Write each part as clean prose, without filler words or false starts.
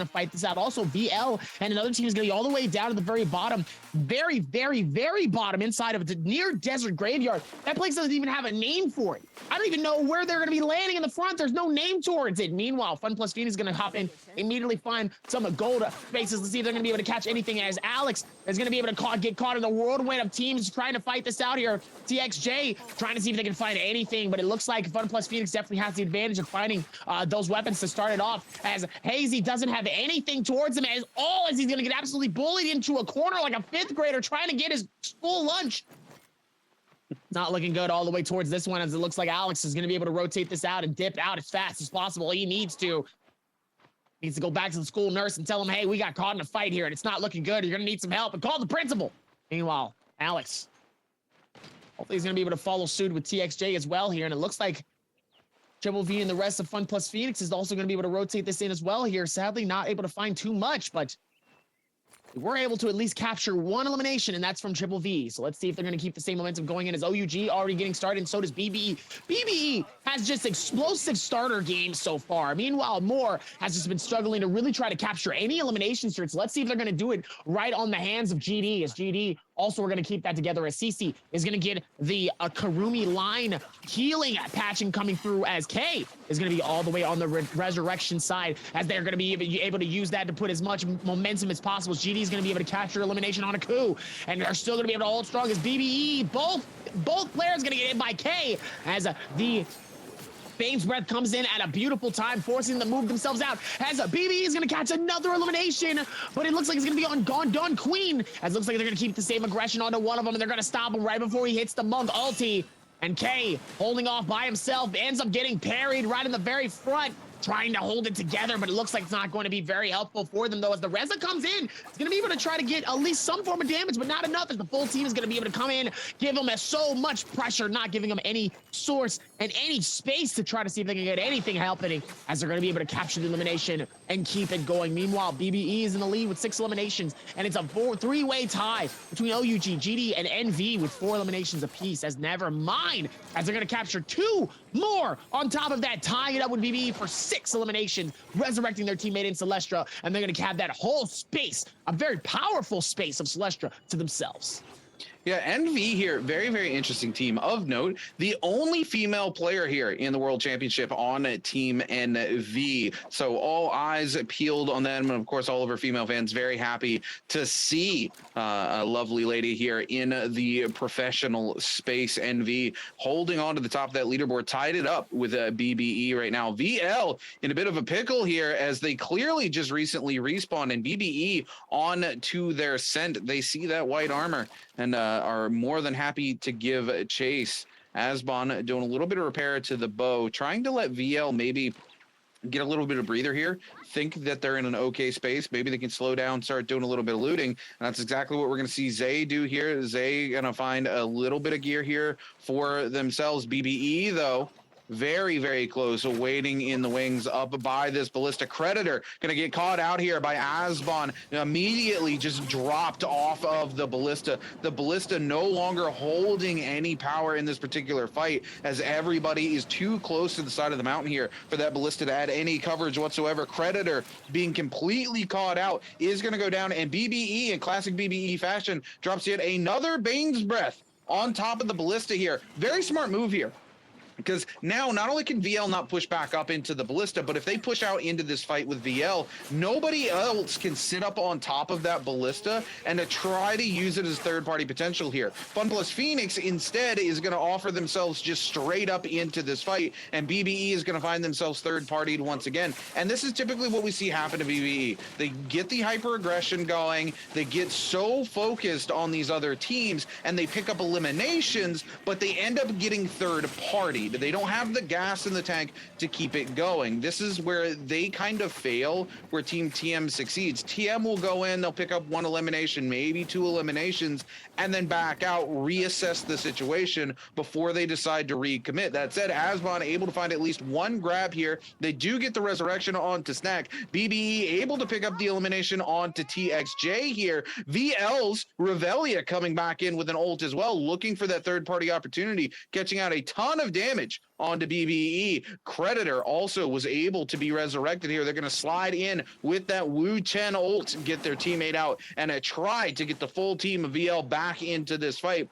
to fight this out. Also, VL and another team is going to be all the way down to the very bottom, very bottom inside of a near desert graveyard. That place doesn't even have a name for it. I don't even know where they're going to be landing in the front. There's no name towards it. Meanwhile, FunPlus Phoenix is going to hop in, immediately find some gold spaces to see if they're going to be able to catch anything, as Alex is going to be able to get caught in the whirlwind of teams trying to fight this out here. TXJ trying to see if they can find anything, but it looks like FunPlus Phoenix definitely has the advantage of finding those weapons to start it off, as Hazy doesn't have anything towards him, as he's going to get absolutely bullied into a corner like a fifth grader trying to get his school lunch. Not looking good all the way towards this one, as it looks like Alex is going to be able to rotate this out and dip out as fast as possible. He needs to go back to the school nurse and tell him, hey, we got caught in a fight here and it's not looking good. You're going to need some help, and call the principal. Meanwhile, Alex, hopefully he's going to be able to follow suit with TXJ as well here, and it looks like Triple V and the rest of FunPlus Phoenix is also going to be able to rotate this in as well here. Sadly, not able to find too much, but we're able to at least capture one elimination, and that's from Triple V. So let's see if they're going to keep the same momentum going in, as OUG already getting started, and so does BBE. BBE has just explosive starter games so far. Meanwhile, Moore has just been struggling to really try to capture any elimination streaks. Let's see if they're going to do it right on the hands of GD, as GD also, we're going to keep that together, as CC is going to get the Karumi line healing patching coming through, as K is going to be all the way on the resurrection side, as they're going to be able to use that to put as much momentum as possible. GD is going to be able to capture elimination on a coup, and they're still going to be able to hold strong as BBE. Both players going to get hit by K, as the Bane's Breath comes in at a beautiful time, forcing them to move themselves out, as BBE is going to catch another elimination, but it looks like it's going to be on Gone Queen, as it looks like they're going to keep the same aggression onto one of them, and they're going to stop him right before he hits the Monk ulti. And K, holding off by himself, ends up getting parried right in the very front, trying to hold it together, but it looks like it's not going to be very helpful for them, though, as the Reza comes in. It's going to be able to try to get at least some form of damage, but not enough, as the full team is going to be able to come in, give them so much pressure, not giving them any source and any space to try to see if they can get anything happening, as they're going to be able to capture the elimination and keep it going. Meanwhile, BBE is in the lead with 6 eliminations, and it's a 3-way tie between OUG, GD, and NV with 4 eliminations apiece, as never mind, as they're going to capture 2 more on top of that, tying it up with BBE for 6 eliminations, resurrecting their teammate in Celestra, and they're going to have that whole space, a very powerful space of Celestra, to themselves. Yeah, NV here, very interesting team. Of note, the only female player here in the World Championship on Team NV. So all eyes peeled on them, and of course all of our female fans very happy to see a lovely lady here in the professional space. NV holding on to the top of that leaderboard, tied it up with BBE right now. VL in a bit of a pickle here, as they clearly just recently respawned, and BBE on to their scent. They see that white armor and are more than happy to give chase. Asbon doing a little bit of repair to the bow, trying to let VL maybe get a little bit of breather here, think that they're in an okay space, maybe they can slow down, start doing a little bit of looting, and that's exactly what we're going to see Zay do here. Zay going to find a little bit of gear here for themselves. BBE, though, very close, waiting in the wings up by this ballista. Creditor gonna get caught out here by Asbon, immediately just dropped off of the ballista. The ballista no longer holding any power in this particular fight, as everybody is too close to the side of the mountain here for that ballista to add any coverage whatsoever. Creditor being completely caught out is gonna go down, and BBE in classic BBE fashion drops yet another Bane's Breath on top of the ballista here. Very smart move here, because now not only can VL not push back up into the ballista, but if they push out into this fight with VL, nobody else can sit up on top of that ballista and to try to use it as third-party potential here. FunPlus Phoenix instead is going to offer themselves just straight up into this fight, and BBE is going to find themselves third-partied once again. And this is typically what we see happen to BBE. They get the hyper-aggression going, they get so focused on these other teams, and they pick up eliminations, but they end up getting third-partied. They don't have the gas in the tank to keep it going. This is where they kind of fail, where Team TM succeeds. TM will go in, they'll pick up 1 elimination, maybe 2 eliminations, and then back out, reassess the situation before they decide to recommit. That said, Asbon able to find at least 1 grab here. They do get the resurrection onto Snack. BBE able to pick up the elimination onto TXJ here. VL's Revelia coming back in with an ult as well, looking for that third-party opportunity, catching out a ton of damage damage onto BBE. Creditor also was able to be resurrected here. They're going to slide in with that Wu Chen ult, get their teammate out, and try to get the full team of VL back into this fight.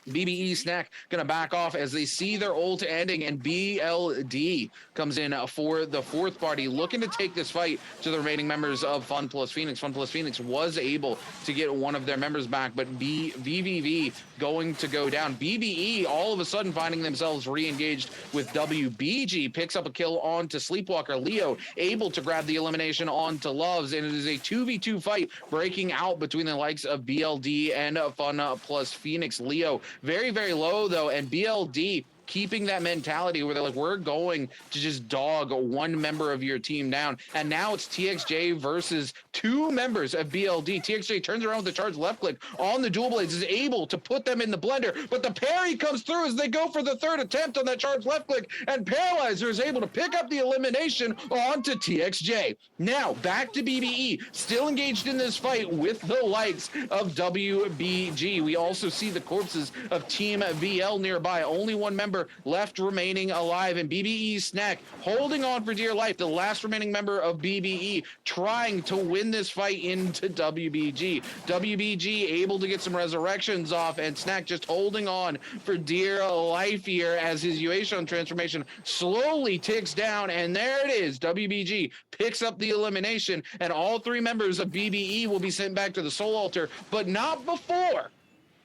BBE Snack gonna back off as they see their ult ending, and BLD comes in for the fourth party, looking to take this fight to the remaining members of Fun Plus Phoenix. Fun Plus Phoenix was able to get one of their members back, but VVV going to go down. BBE all of a sudden finding themselves re-engaged with WBG, picks up a kill onto Sleepwalker. Leo able to grab the elimination onto Loves, and it is a 2v2 fight breaking out between the likes of BLD and Fun Plus Phoenix. Leo very, very low, though, and BLD keeping that mentality where they're like, we're going to just dog one member of your team down. And now it's TXJ versus two members of BLD. TXJ turns around with the charge left click on the dual blades, is able to put them in the blender, but the parry comes through as they go for the third attempt on that charge left click, and Paralyzer is able to pick up the elimination onto TXJ. Now back to BBE, still engaged in this fight with the likes of WBG. We also see the corpses of Team VL nearby. Only one member left remaining alive, and BBE Snack holding on for dear life, the last remaining member of BBE, trying to win this fight into WBG. WBG able to get some resurrections off, and Snack just holding on for dear life here as his Yueshon transformation slowly ticks down, and there it is. WBG picks up the elimination, and all three members of BBE will be sent back to the Soul Altar, but not before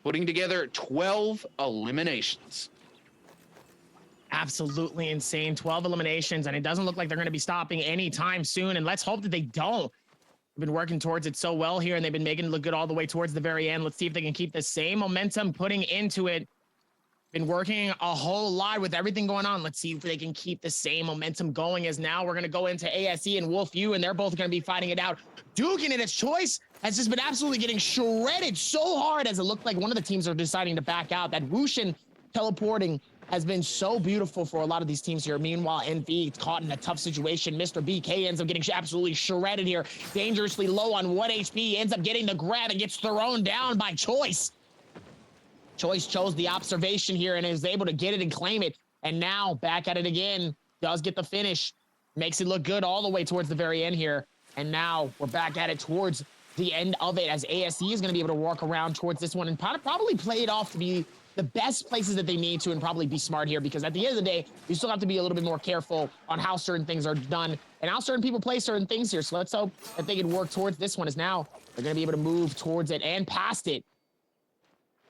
putting together 12 eliminations. Absolutely insane. 12 eliminations, and it doesn't look like they're going to be stopping anytime soon, and let's hope that they don't. They've been working towards it so well here, and they've been making it look good all the way towards the very end. Let's see if they can keep the same momentum putting into it. Been working a whole lot with everything going on. Let's see if they can keep the same momentum going, as now we're going to go into ASE and Wolf U, and they're both going to be fighting it out. Duke in its choice has just been absolutely getting shredded so hard, as it looked like one of the teams are deciding to back out. That Wushin teleporting has been so beautiful for a lot of these teams here. Meanwhile, NV caught in a tough situation. Mr. BK ends up getting absolutely shredded here. Dangerously low on 1 HP. Ends up getting the grab and gets thrown down by Choice. Choice chose the observation here and is able to get it and claim it. And now back at it again. Does get the finish. Makes it look good all the way towards the very end here. And now we're back at it towards the end of it, as ASE is going to be able to walk around towards this one and probably play it off to be the best places that they need to, and probably be smart here, because at the end of the day, you still have to be a little bit more careful on how certain things are done and how certain people play certain things here. So let's hope that they can work towards this one, as now they're going to be able to move towards it and past it.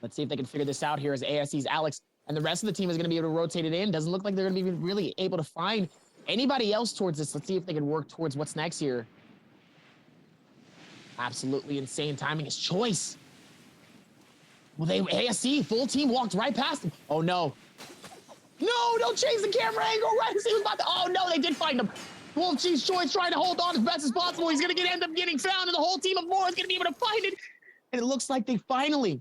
Let's see if they can figure this out here, as ASE's Alex and the rest of the team is going to be able to rotate it in. Doesn't look like they're going to be really able to find anybody else towards this. Let's see if they can work towards what's next here. Absolutely insane timing is Choice. Well, ASE, full team walked right past him. Oh, no. No, don't change the camera angle right as he was about to. Oh, no, they did find him. Wolf Chief's Choice trying to hold on as best as possible. He's going to end up getting found, and the whole team of four is going to be able to find it. And it looks like they finally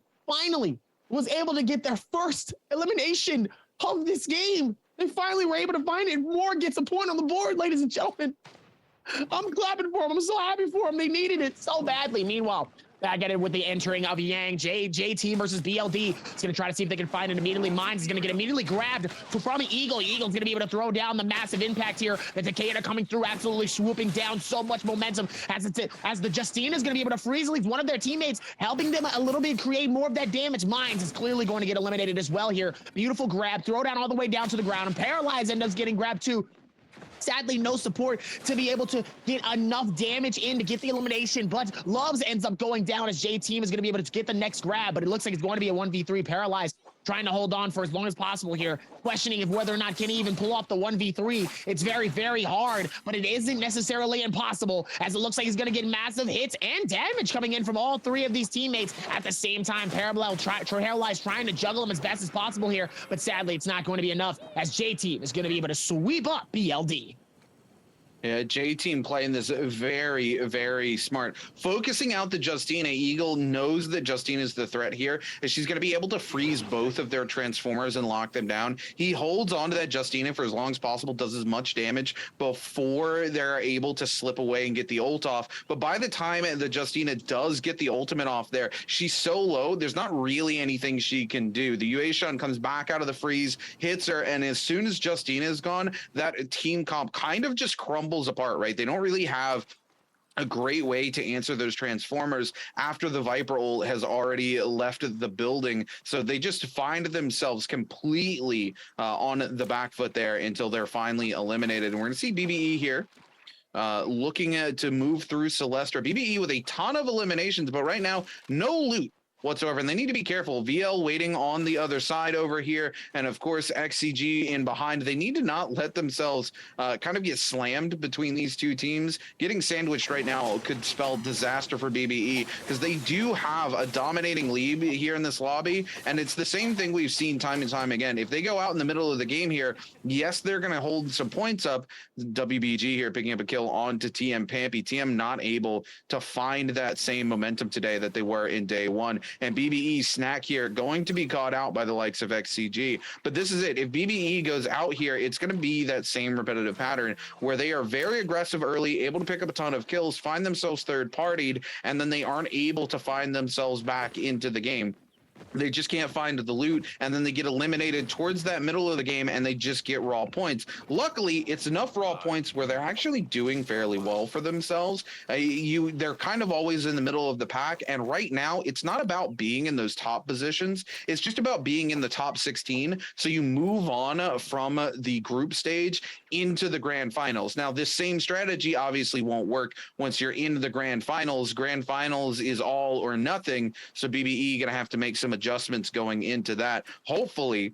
was able to get their first elimination of this game. They finally were able to find it. Moore gets a point on the board, ladies and gentlemen. I'm clapping for them. I'm so happy for them. They needed it so badly. Meanwhile, back at it with the entering of Yang. J team versus BLD. It's going to try to see if they can find it immediately. Mines is going to get immediately grabbed from Eagle. Eagle's going to be able to throw down the massive impact here. The TKANKS coming through, absolutely swooping down. So much momentum as the Justina is going to be able to freeze leave one of their teammates, helping them a little bit create more of that damage. Mines is clearly going to get eliminated as well here. Beautiful grab. Throw down all the way down to the ground. And Paralyze ends up getting grabbed too. Sadly, no support to be able to get enough damage in to get the elimination, but Loves ends up going down, as J team is going to be able to get the next grab, but it looks like it's going to be a 1v3. Paralyzed trying to hold on for as long as possible here, questioning if whether or not can he even pull off the 1v3. It's very, very hard, but it isn't necessarily impossible, as it looks like he's going to get massive hits and damage coming in from all three of these teammates at the same time. Paralyzed trying to juggle him as best as possible here, but sadly it's not going to be enough, as J team is going to be able to sweep up BLD. Yeah, J team playing this very, very smart. Focusing out the Justina. Eagle knows that Justina is the threat here, and she's going to be able to freeze both of their transformers and lock them down. He holds on to that Justina for as long as possible, does as much damage before they're able to slip away and get the ult off. But by the time the Justina does get the ultimate off there, she's so low, there's not really anything she can do. The UA Shun comes back out of the freeze, hits her, and as soon as Justina is gone, that team comp kind of just crumbles apart, right? They don't really have a great way to answer those transformers after the Viper ult has already left the building. So they just find themselves completely on the back foot there until they're finally eliminated. And we're going to see BBE here looking to move through Celestra. BBE with a ton of eliminations, but right now, no loot whatsoever, and they need to be careful. VL waiting on the other side over here, and of course XCG in behind. They need to not let themselves kind of get slammed between these two teams. Getting sandwiched right now could spell disaster for BBE, because they do have a dominating lead here in this lobby, and it's the same thing we've seen time and time again. If they go out in the middle of the game here, yes, they're going to hold some points up. WBG here picking up a kill onto TM Pampy. TM not able to find that same momentum today that they were in day one. And BBE Snack here going to be caught out by the likes of XCG. But this is it. If BBE goes out here, it's going to be that same repetitive pattern where they are very aggressive early, able to pick up a ton of kills, find themselves third-partied, and then they aren't able to find themselves back into the game. They just can't find the loot, and then they get eliminated towards that middle of the game, and they just get raw points. Luckily, it's enough raw points where they're actually doing fairly well for themselves. They're kind of always in the middle of the pack, and right now, it's not about being in those top positions. It's just about being in the top 16, so you move on from the group stage into the grand finals. Now, this same strategy obviously won't work once you're in the grand finals. Grand finals is all or nothing, so BBE going to have to make some adjustments going into that. Hopefully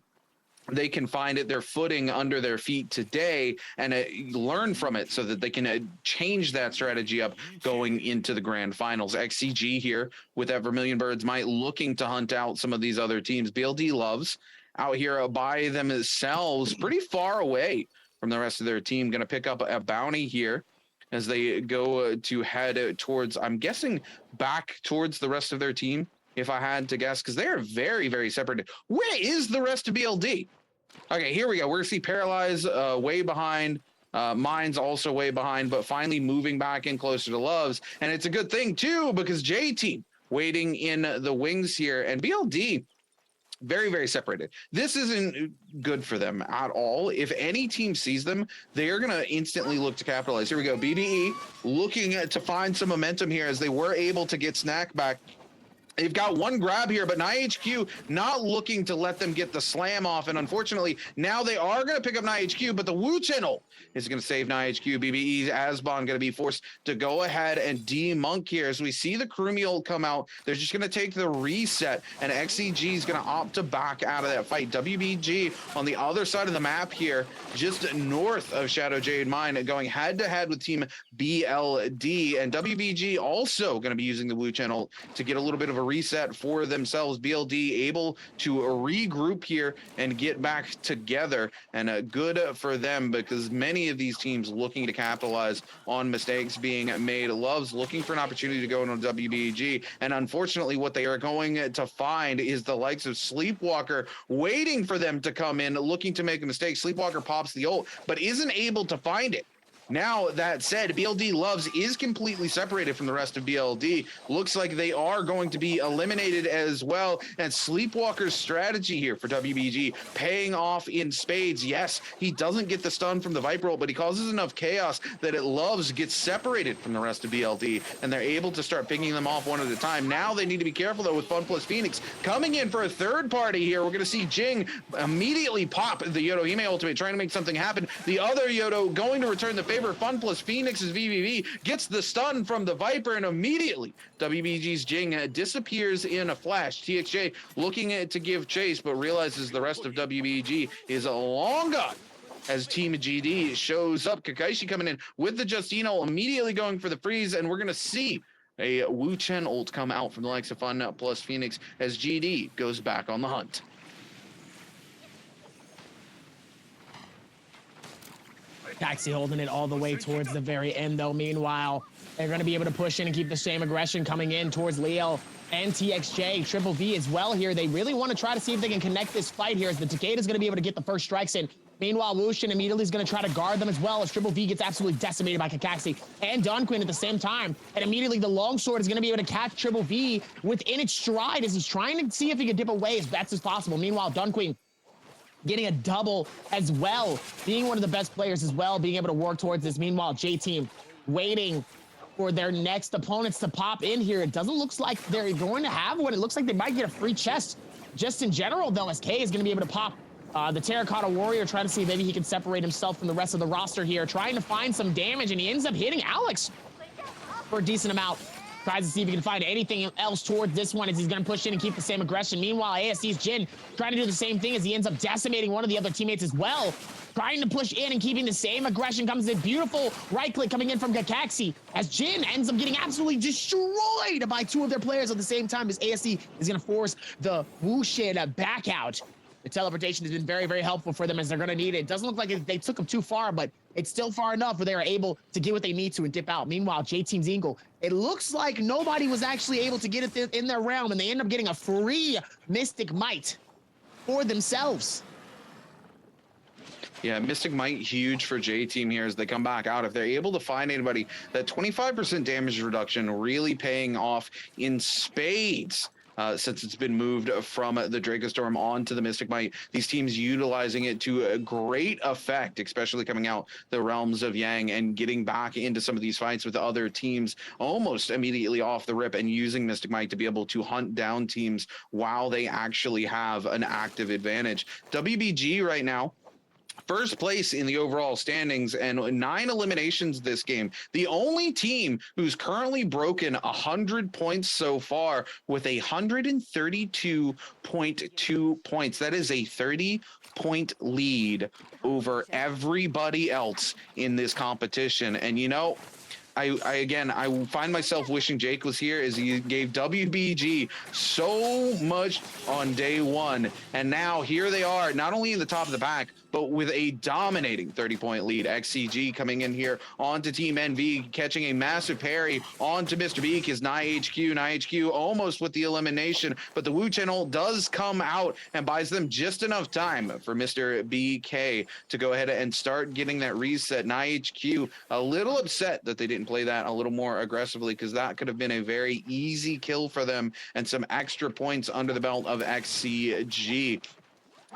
they can find their footing under their feet today and learn from it so that they can change that strategy up going into the grand finals. XCG here with that Vermilion Birds might looking to hunt out some of these other teams. BLD Loves out here by themselves, pretty far away from the rest of their team, going to pick up a bounty here as they go to head towards, I'm guessing, back towards the rest of their team, if I had to guess, because they're very, very separated. Where is the rest of BLD? Okay, here we go. We're going to see Paralyze way behind. Mine's also way behind, but finally moving back in closer to Loves. And it's a good thing, too, because J-Team waiting in the wings here. And BLD, very, very separated. This isn't good for them at all. If any team sees them, they are going to instantly look to capitalize. Here we go. BBE looking to find some momentum here as they were able to get Snack back. They've got one grab here, but NiHQ not looking to let them get the slam off. And unfortunately, now they are going to pick up NiHQ, but the Wu channel is going to save NiHQ. BBE's Asbon going to be forced to go ahead and de-monk here. As we see the Krumi ult come out, they're just going to take the reset, and XCG is going to opt to back out of that fight. WBG on the other side of the map here, just north of Shadow Jade Mine, going head-to-head with Team BLD. And WBG also going to be using the Wu channel to get a little bit of a reset for themselves. BLD able to regroup here and get back together, and good for them, because many of these teams looking to capitalize on mistakes being made. Loves looking for an opportunity to go into WBG, and unfortunately what they are going to find is the likes of Sleepwalker waiting for them to come in, looking to make a mistake. Sleepwalker pops the ult, but isn't able to find it. Now, that said, BLD Loves is completely separated from the rest of BLD. Looks like they are going to be eliminated as well. And Sleepwalker's strategy here for WBG paying off in spades. Yes, he doesn't get the stun from the Viper ult, but he causes enough chaos that it Loves gets separated from the rest of BLD, and they're able to start picking them off one at a time. Now they need to be careful, though, with Fun Plus Phoenix coming in for a third party here. We're going to see Jing immediately pop the Yodo Hime ultimate, trying to make something happen. The other Yodo going to return the favor. Fun Plus Phoenix's VVV gets the stun from the Viper, and immediately WBG's Jing disappears in a flash. TXJ looking to give chase, but realizes the rest of WBG is long gone as Team GD shows up. Kakaishi coming in with the Justino, immediately going for the freeze, and we're going to see a Wu Chen ult come out from the likes of Fun Plus Phoenix as GD goes back on the hunt. Taxi holding it all the way towards the very end, though. Meanwhile, they're going to be able to push in and keep the same aggression coming in towards Leo and TXJ. Triple V as well here. They really want to try to see if they can connect this fight here, as the Takeda is going to be able to get the first strikes in. Meanwhile, Wushin immediately is going to try to guard them as well, as Triple V gets absolutely decimated by Kakaxi and Dunquin at the same time. And immediately the longsword is going to be able to catch Triple V within its stride, as he's trying to see if he can dip away as best as possible. Meanwhile, Dunquin getting a double as well, being one of the best players as well, being able to work towards this. Meanwhile, J-Team waiting for their next opponents to pop in here. It doesn't look like they're going to have one. It looks like they might get a free chest just in general, though, as K is going to be able to pop the Terracotta Warrior, trying to see if maybe he can separate himself from the rest of the roster here, trying to find some damage, and he ends up hitting Alex for a decent amount. Tries to see if he can find anything else towards this one, as he's going to push in and keep the same aggression. Meanwhile, ASC's Jin trying to do the same thing, as he ends up decimating one of the other teammates as well. Trying to push in and keeping the same aggression. Comes in beautiful right click coming in from Kakaxi, as Jin ends up getting absolutely destroyed by two of their players at the same time, as ASC is going to force the Wushin back out. The teleportation has been very, very helpful for them, as they're going to need it. It doesn't look like they took them too far, but it's still far enough where they are able to get what they need to and dip out. Meanwhile, J-Team's Eagle, it looks like nobody was actually able to get it in their realm, and they end up getting a free Mystic Might for themselves. Yeah, Mystic Might huge for J-Team here as they come back out. If they're able to find anybody, that 25% damage reduction really paying off in spades. Since it's been moved from the Dracostorm onto the Mystic Might. These teams utilizing it to a great effect, especially coming out the realms of Yang and getting back into some of these fights with other teams almost immediately off the rip, and using Mystic Might to be able to hunt down teams while they actually have an active advantage. WBG right now, first place in the overall standings and 9 eliminations this game. The only team who's currently broken 100 points so far, with 132.2 points. That is a 30-point lead over everybody else in this competition. And you know, I find myself wishing Jake was here, as he gave WBG so much on day one. And now here they are, not only in the top of the pack, but with a dominating 30-point lead. XCG coming in here onto Team NV, catching a massive parry onto Mr. Beak, his NiHQ almost with the elimination, but the Wu channel does come out and buys them just enough time for Mr. BK to go ahead and start getting that reset. NiHQ a little upset that they didn't play that a little more aggressively, because that could have been a very easy kill for them and some extra points under the belt of XCG.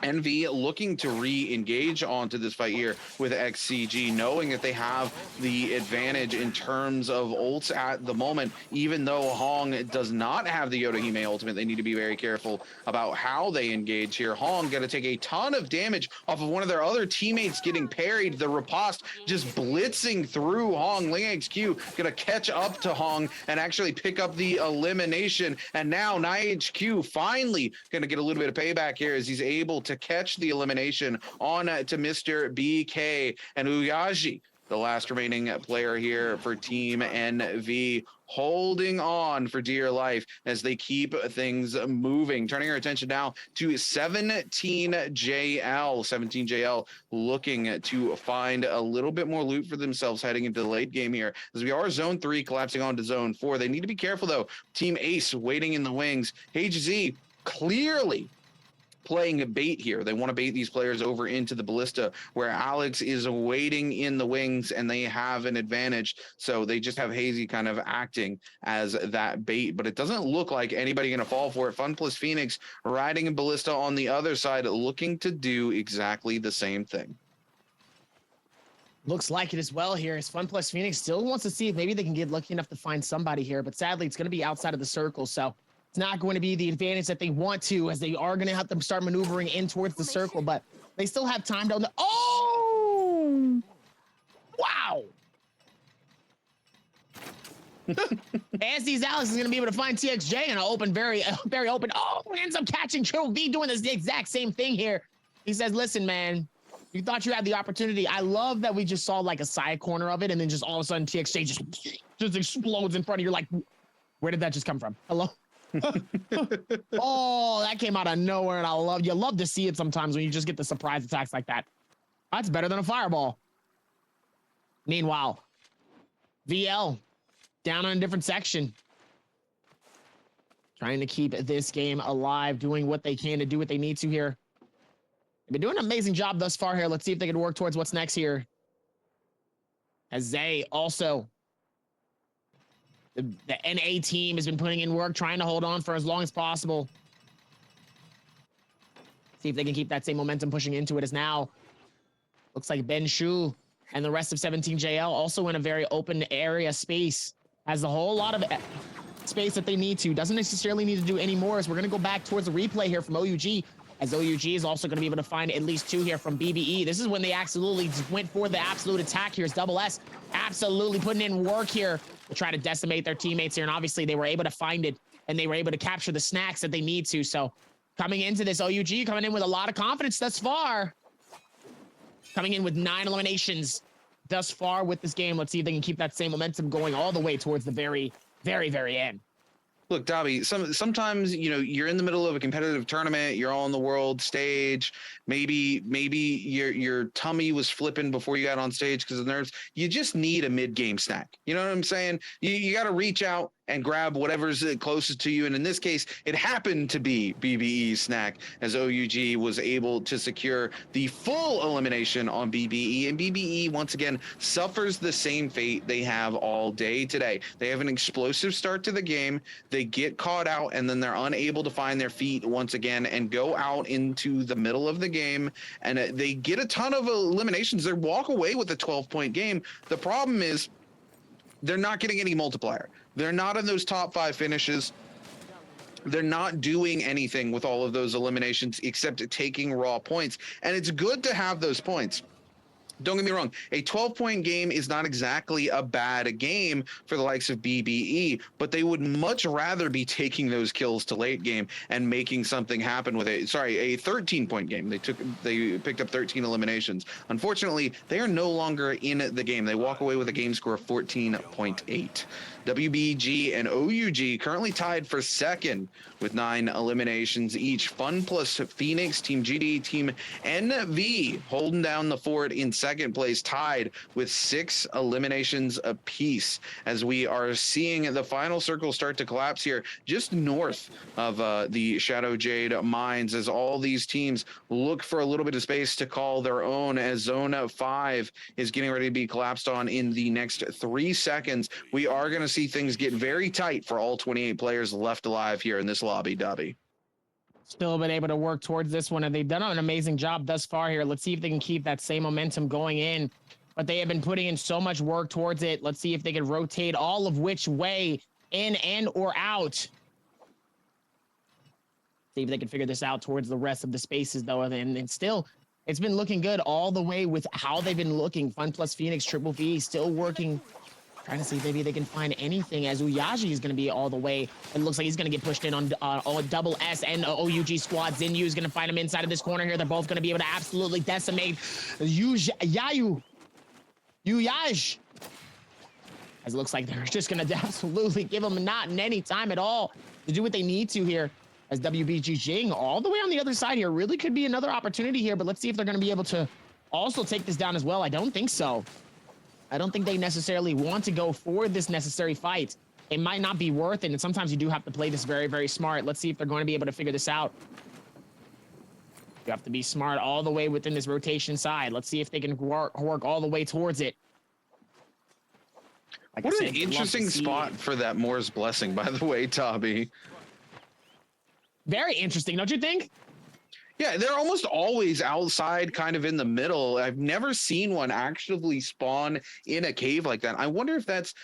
NV looking to re-engage onto this fight here with XCG, knowing that they have the advantage in terms of ults at the moment. Even though Hong does not have the Yodohime ultimate, they need to be very careful about how they engage here. Hong going to take a ton of damage off of one of their other teammates getting parried. The riposte just blitzing through Hong. Ling XQ going to catch up to Hong and actually pick up the elimination. And now NiHQ finally going to get a little bit of payback here, as he's able to catch the elimination on to Mr. BK, and Uyaji, the last remaining player here for Team NV, holding on for dear life as they keep things moving. Turning our attention now to 17JL. 17JL looking to find a little bit more loot for themselves heading into the late game here, as we are zone 3 collapsing onto zone 4. They need to be careful though. Team Ace waiting in the wings. HZ clearly playing a bait here. They want to bait these players over into the ballista, where Alex is waiting in the wings and they have an advantage. So they just have Hazy kind of acting as that bait, but it doesn't look like anybody going to fall for it. Fun plus Phoenix riding a ballista on the other side, looking to do exactly the same thing. Looks like it as well here, as Fun plus Phoenix still wants to see if maybe they can get lucky enough to find somebody here, but sadly it's going to be outside of the circle. So it's not going to be the advantage that they want to, as they are going to have to start maneuvering in towards the circle, but they still have time down the... Oh! Wow! As these Alex is going to be able to find TXJ in an open, very open... Oh, ends up catching Triple V doing this exact same thing here. He says, listen, man, you thought you had the opportunity. I love that we just saw like a side corner of it, and then just all of a sudden TXJ just explodes in front of you. Like, where did that just come from? Hello? Oh, that came out of nowhere, and you love to see it sometimes when you just get the surprise attacks like that. That's better than a fireball. Meanwhile, VL down on a different section. Trying to keep this game alive, doing what they can to do what they need to here. They've been doing an amazing job thus far here. Let's see if they can work towards what's next here. As Zay also, the NA team has been putting in work, trying to hold on for as long as possible. See if they can keep that same momentum pushing into it as now. Looks like Ben Shu and the rest of 17JL also in a very open area space. Has a whole lot of space that they need to. Doesn't necessarily need to do any more, as we're going to go back towards the replay here from OUG, as OUG is also going to be able to find at least 2 here from BBE. This is when they absolutely went for the absolute attack here. As Double S absolutely putting in work here to try to decimate their teammates here, and obviously they were able to find it, and they were able to capture the snacks that they need to. So coming into this, OUG coming in with a lot of confidence thus far. Coming in with 9 eliminations thus far with this game. Let's see if they can keep that same momentum going all the way towards the very, very end. Look, Dobby, sometimes, you know, you're in the middle of a competitive tournament, you're on the world stage, maybe your tummy was flipping before you got on stage because of nerves. You just need a mid-game snack. You know what I'm saying? You got to reach out and grab whatever's closest to you. And in this case, it happened to be BBE's snack, as OUG was able to secure the full elimination on BBE. And BBE, once again, suffers the same fate they have all day today. They have an explosive start to the game. They get caught out, and then they're unable to find their feet once again and go out into the middle of the game. And they get a ton of eliminations. They walk away with a 12-point game. The problem is they're not getting any multiplier. They're not in those top 5 finishes. They're not doing anything with all of those eliminations except taking raw points. And it's good to have those points. Don't get me wrong, a 12-point game is not exactly a bad game for the likes of BBE, but they would much rather be taking those kills to late game and making something happen with it. Sorry, a 13-point game. They picked up 13 eliminations. Unfortunately, they are no longer in the game. They walk away with a game score of 14.8. WBG and OUG currently tied for second with 9 eliminations each. Fun plus Phoenix, Team GD, Team NV holding down the fort in second place, tied with 6 eliminations apiece, as we are seeing the final circle start to collapse here just north of the Shadow Jade mines, as all these teams look for a little bit of space to call their own, as Zone 5 is getting ready to be collapsed on in the next 3 seconds. We are going to see things get very tight for all 28 players left alive here in this lobby, Dubby. Still been able to work towards this one, and they've done an amazing job thus far here. Let's see if they can keep that same momentum going in, but they have been putting in so much work towards it. Let's see if they can rotate all of which way, in and or out. See if they can figure this out towards the rest of the spaces, though, and still, it's been looking good all the way with how they've been looking. Fun plus Phoenix, Triple V still working, trying to see if maybe they can find anything, as Uyaji is going to be all the way. It looks like he's going to get pushed in on Double S and OUG squad. Zinyu is going to find him inside of this corner here. They're both going to be able to absolutely decimate Uyaj. As it looks like they're just going to absolutely give them not in any time at all to do what they need to here. As WBG Jing all the way on the other side here, really could be another opportunity here, but let's see if they're going to be able to also take this down as well. I don't think so. I don't think they necessarily want to go for this necessary fight. It might not be worth it, and sometimes you do have to play this very, very smart. Let's see if they're going to be able to figure this out. You have to be smart all the way within this rotation side. Let's see if they can work all the way towards it. Like what an interesting spot for that Moore's Blessing, by the way, Tobby. Very interesting, don't you think? Yeah, they're almost always outside, kind of in the middle. I've never seen one actively spawn in a cave like that. I wonder if that's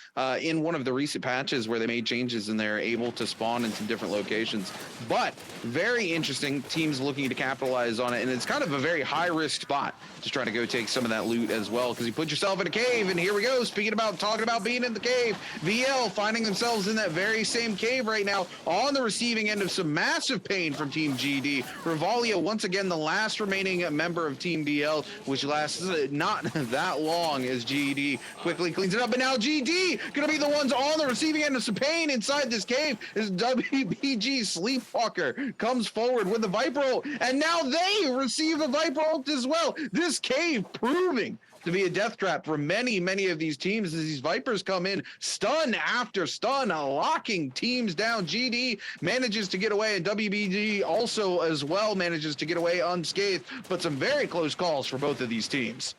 in one of the recent patches where they made changes and they're able to spawn in some different locations. But very interesting, teams looking to capitalize on it. And it's kind of a very high-risk spot to try to go take some of that loot as well, because you put yourself in a cave, and here we go. Talking about being in the cave, VL finding themselves in that very same cave right now, on the receiving end of some massive pain from Team GD. Rivalia, once again, the last remaining member of Team DL, which lasts not that long, as GD quickly cleans it up. But now GD gonna be the ones on the receiving end of some pain inside this cave, as WBG Sleepwalker comes forward with the Viper ult, and now they receive a Viper ult as well. This cave proving to be a death trap for many of these teams as these Vipers come in stun after stun, locking teams down. GD manages to get away, and WBG also as well manages to get away unscathed, but some very close calls for both of these teams.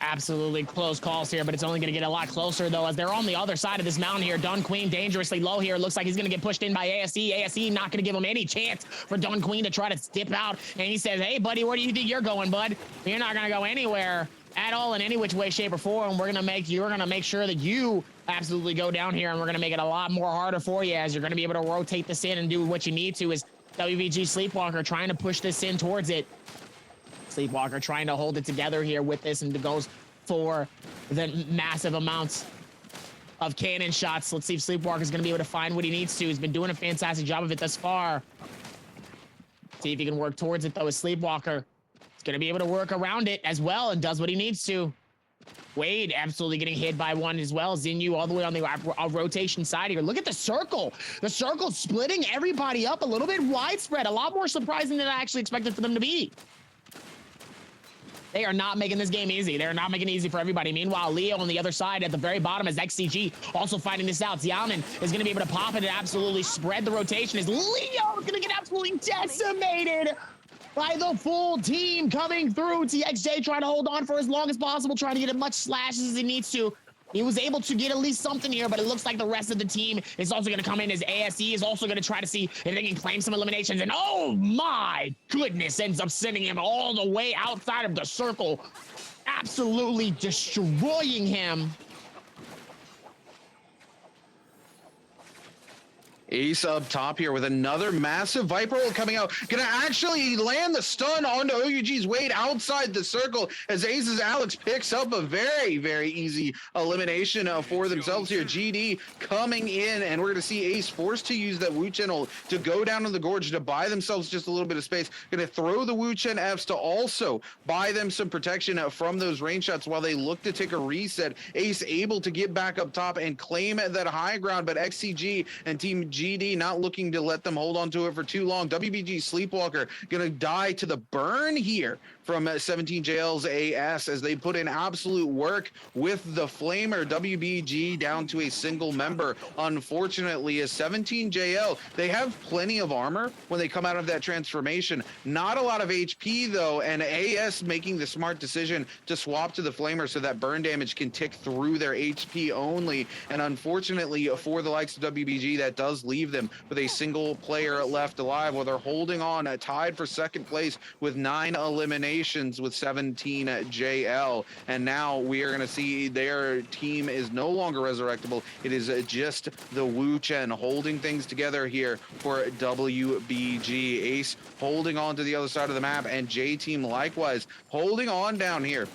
Absolutely close calls here, but it's only going to get a lot closer, though, as they're on the other side of this mountain here. Dun Queen dangerously low here. Looks like he's going to get pushed in by ASE. ASE not going to give him any chance for Dun Queen to try to dip out. And he says, hey, buddy, where do you think you're going, bud? You're not going to go anywhere at all in any which way, shape, or form. You're going to make sure that you absolutely go down here, and we're going to make it a lot more harder for you, as you're going to be able to rotate this in and do what you need to, as WBG Sleepwalker trying to push this in towards it. Sleepwalker trying to hold it together here with this, and goes for the massive amounts of cannon shots. Let's see if Sleepwalker is going to be able to find what he needs to. He's been doing a fantastic job of it thus far. See if he can work towards it, though, as Sleepwalker is going to be able to work around it as well and does what he needs to. Wade absolutely getting hit by one as well. Xinyu all the way on the rotation side here. Look at the circle. The circle splitting everybody up a little bit widespread. A lot more surprising than I actually expected for them to be. They are not making this game easy. They're not making it easy for everybody. Meanwhile, Leo on the other side at the very bottom is XCG also finding this out. Xiaonan is going to be able to pop it and absolutely spread the rotation as Leo is going to get absolutely decimated by the full team coming through. TXJ trying to hold on for as long as possible, trying to get as much slashes as he needs to. He was able to get at least something here, but it looks like the rest of the team is also going to come in, as ASE is also going to try to see if they can claim some eliminations. And oh my goodness, ends up sending him all the way outside of the circle, absolutely destroying him. Ace up top here with another massive Viper ult coming out. Gonna actually land the stun onto OUG's Wade outside the circle, as Ace's Alex picks up a very easy elimination for themselves here. GD coming in, and we're gonna see Ace forced to use that Wu Chen ult to go down to the gorge to buy themselves just a little bit of space. Gonna throw the Wu Chen Fs to also buy them some protection from those range shots while they look to take a reset. Ace able to get back up top and claim that high ground, but XCG and Team GD not looking to let them hold on to it for too long. WBG Sleepwalker gonna die to the burn here from 17JL's AS, as they put in absolute work with the Flamer. WBG down to a single member, unfortunately, as 17JL, they have plenty of armor when they come out of that transformation. Not a lot of HP though, and AS making the smart decision to swap to the Flamer so that burn damage can tick through their HP only. And unfortunately for the likes of WBG, that does leave them with a single player left alive, while they're holding on, tied for second place with 9 eliminations with 17JL. And now we are going to see their team is no longer resurrectable. It is just the Wu Chen holding things together here for WBG. Ace holding on to the other side of the map, and J Team likewise holding on down here.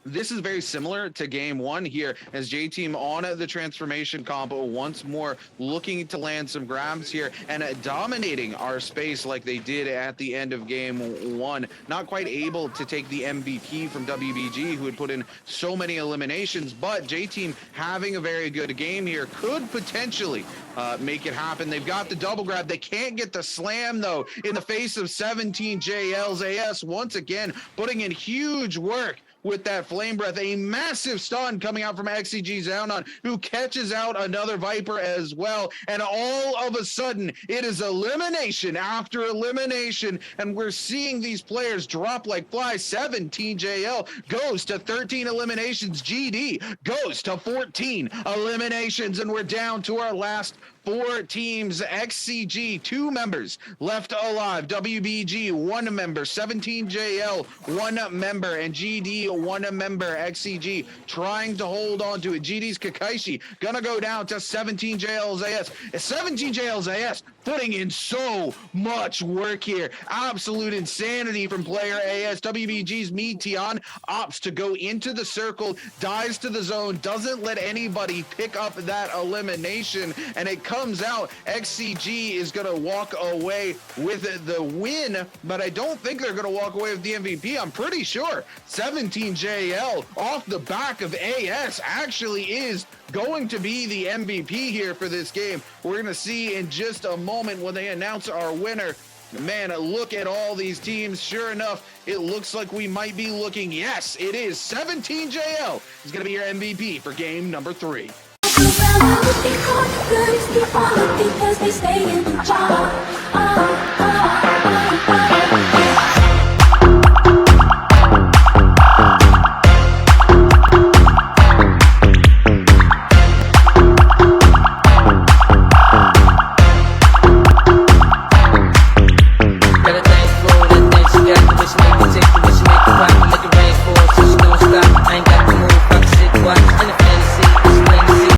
This is very similar to game one here, as J Team on the transformation combo once more looking to land some grabs here and dominating our space like they did at the end of game one. Not quite able to take the MVP from WBG, who had put in so many eliminations, but J Team having a very good game here could potentially make it happen. They've got the double grab. They can't get the slam though in the face of 17JL's AS once again putting in huge work with that flame breath. A massive stun coming out from XCG Xiaonan, who catches out another Viper as well. And all of a sudden, it is elimination after elimination. And we're seeing these players drop like flies. 17JL goes to 13 eliminations. GD goes to 14 eliminations. And we're down to our last 4 teams. XCG, 2 members left alive. WBG, 1 member. 17JL, 1 member. And GD, 1 member. XCG trying to hold on to it. GD's Kakaishi gonna go down to 17JL's AS. 17JL's AS putting in so much work here. Absolute insanity from player AS. WBG's Mi Tian opts to go into the circle, dives to the zone, doesn't let anybody pick up that elimination, and it comes out XCG is going to walk away with the win, but I don't think they're going to walk away with the MVP. I'm pretty sure 17JL off the back of AS actually is going to be the MVP here for this game. We're going to see in just a moment when they announce our winner. Man, look at all these teams. Sure enough, it looks like we might be looking. Yes, it is 17JL is going to be your MVP for game number 3. Because they stay in the jar.